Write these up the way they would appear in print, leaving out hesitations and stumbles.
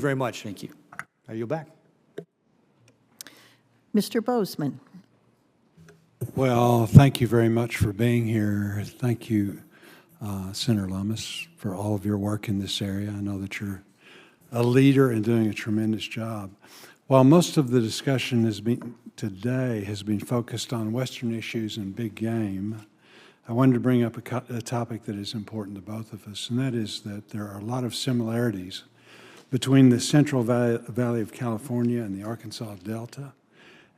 Very much. Thank you. I yield back. Mr. Boozman. Well, thank you very much for being here. Thank you, Senator Lummis, for all of your work in this area. I know that you're a leader and doing a tremendous job. While most of the discussion today has been focused on Western issues and big game, I wanted to bring up a topic that is important to both of us, and that is that there are a lot of similarities between the Central Valley of California and the Arkansas Delta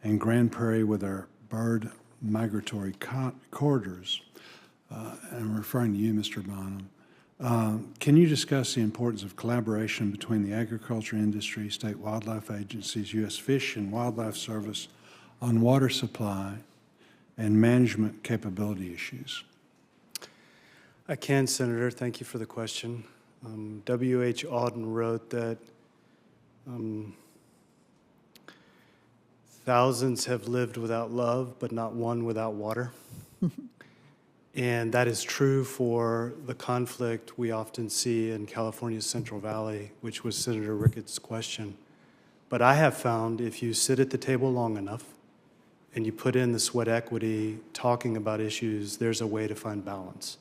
and Grand Prairie with our bird migratory corridors. I'm referring to you, Mr. Bonham. Can you discuss the importance of collaboration between the agriculture industry, state wildlife agencies, U.S. Fish and Wildlife Service on water supply and management capability issues? I can, Senator. Thank you for the question. W.H. Auden wrote that thousands have lived without love, but not one without water. And that is true for the conflict we often see in California's Central Valley, which was Senator Ricketts' question. But I have found if you sit at the table long enough and you put in the sweat equity talking about issues, there's a way to find balance.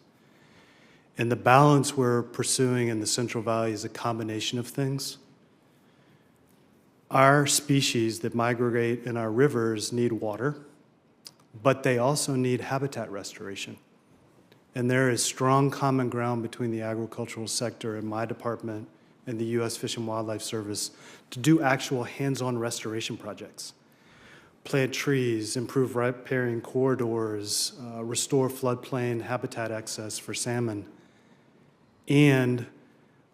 And the balance we're pursuing in the Central Valley is a combination of things. Our species that migrate in our rivers need water, but they also need habitat restoration. And there is strong common ground between the agricultural sector and my department and the U.S. Fish and Wildlife Service to do actual hands-on restoration projects. Plant trees, improve riparian corridors, restore floodplain habitat access for salmon, and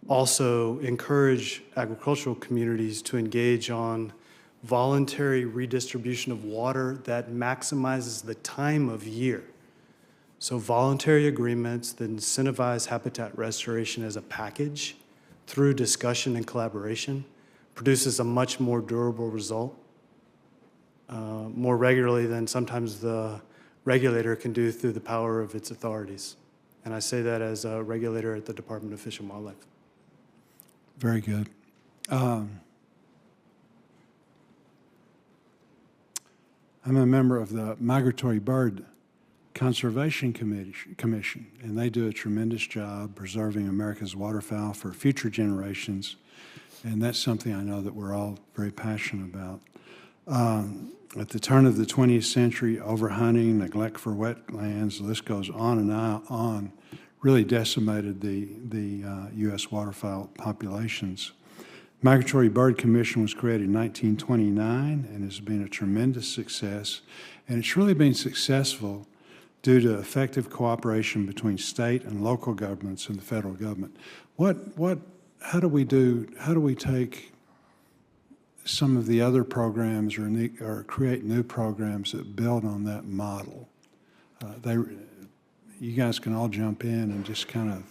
also encourage agricultural communities to engage on voluntary redistribution of water that maximizes the time of year. So voluntary agreements that incentivize habitat restoration as a package through discussion and collaboration produces a much more durable result more regularly than sometimes the regulator can do through the power of its authorities. And I say that as a regulator at the Department of Fish and Wildlife. Very good. I'm a member of the Migratory Bird Conservation Commission, and they do a tremendous job preserving America's waterfowl for future generations, and that's something I know that we're all very passionate about. At the turn of the 20th century, overhunting, neglect for wetlands, the list goes on and on, really decimated the U.S. waterfowl populations. Migratory Bird Commission was created in 1929 and has been a tremendous success, and it's really been successful due to effective cooperation between state and local governments and the federal government. How do we take some of the other programs or create new programs that build on that model? You guys can all jump in and just kind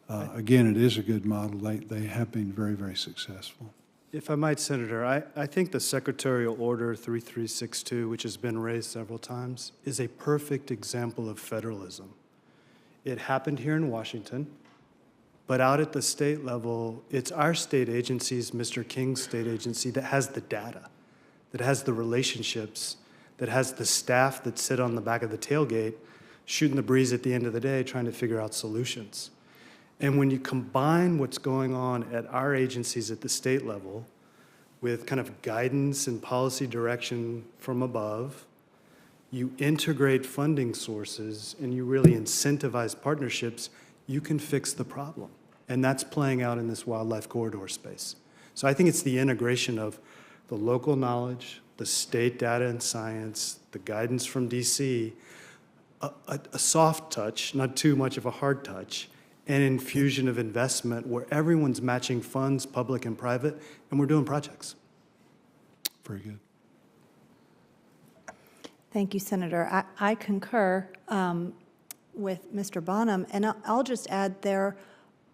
of, again, it is a good model. They have been very, very successful. If I might, Senator, I think the Secretarial Order 3362, which has been raised several times, is a perfect example of federalism. It happened here in Washington, but out at the state level, it's our state agencies, Mr. King's state agency, that has the data, that has the relationships, that has the staff that sit on the back of the tailgate, shooting the breeze at the end of the day, trying to figure out solutions. And when you combine what's going on at our agencies at the state level with kind of guidance and policy direction from above, you integrate funding sources and you really incentivize partnerships, you can fix the problem. And that's playing out in this wildlife corridor space. So I think it's the integration of the local knowledge, the state data and science, the guidance from DC, a soft touch, not too much of a hard touch, and infusion of investment where everyone's matching funds, public and private, and we're doing projects. Very good. Thank you, Senator. I concur with Mr. Bonham, and I'll just add there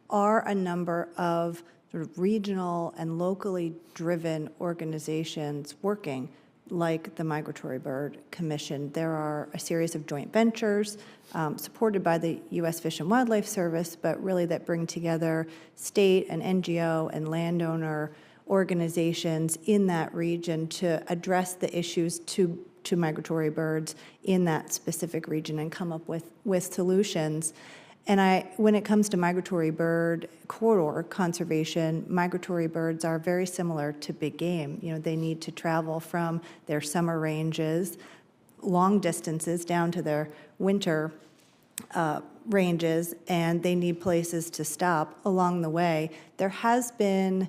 are a number of sort of regional and locally driven organizations working, like the Migratory Bird Commission. There are a series of joint ventures supported by the U.S. Fish and Wildlife Service, but really that bring together state and NGO and landowner organizations in that region to address the issues to migratory birds in that specific region and come up with solutions. And when it comes to migratory bird corridor conservation, migratory birds are very similar to big game. You know, they need to travel from their summer ranges, long distances down to their winter ranges, and they need places to stop along the way. There has been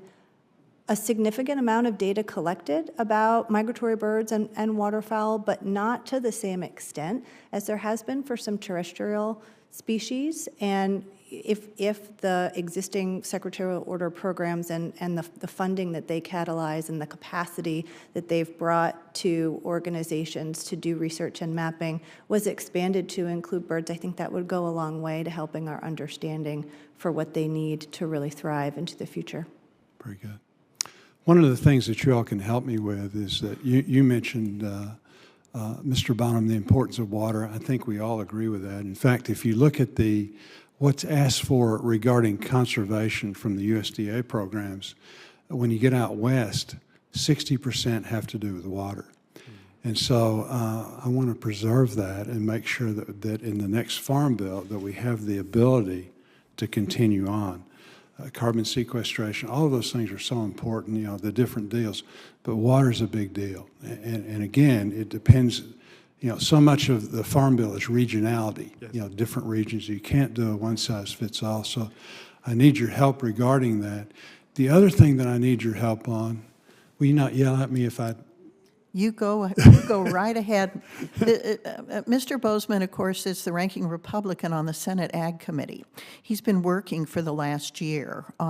a significant amount of data collected about migratory birds and waterfowl, but not to the same extent as there has been for some terrestrial species. And if the existing secretarial order programs and the funding that they catalyze and the capacity that they've brought to organizations to do research and mapping was expanded to include birds, I think that would go a long way to helping our understanding for what they need to really thrive into the future. Very good. One of the things that you all can help me with is that you mentioned, Mr. Bonham, the importance of water. I think we all agree with that. In fact, if you look at what's asked for regarding conservation from the USDA programs, when you get out west, 60% have to do with water. And so I want to preserve that and make sure that in the next Farm Bill that we have the ability to continue on. Carbon sequestration, all of those things are so important, you know, the different deals, but water is a big deal. And again, it depends, you know, so much of the Farm Bill is regionality, yes. You know, different regions. You can't do a one-size-fits-all, so I need your help regarding that. The other thing that I need your help on, will you not yell at me if I... You go right ahead. Mr. Boozman, of course, is the ranking Republican on the Senate Ag Committee. He's been working for the last year on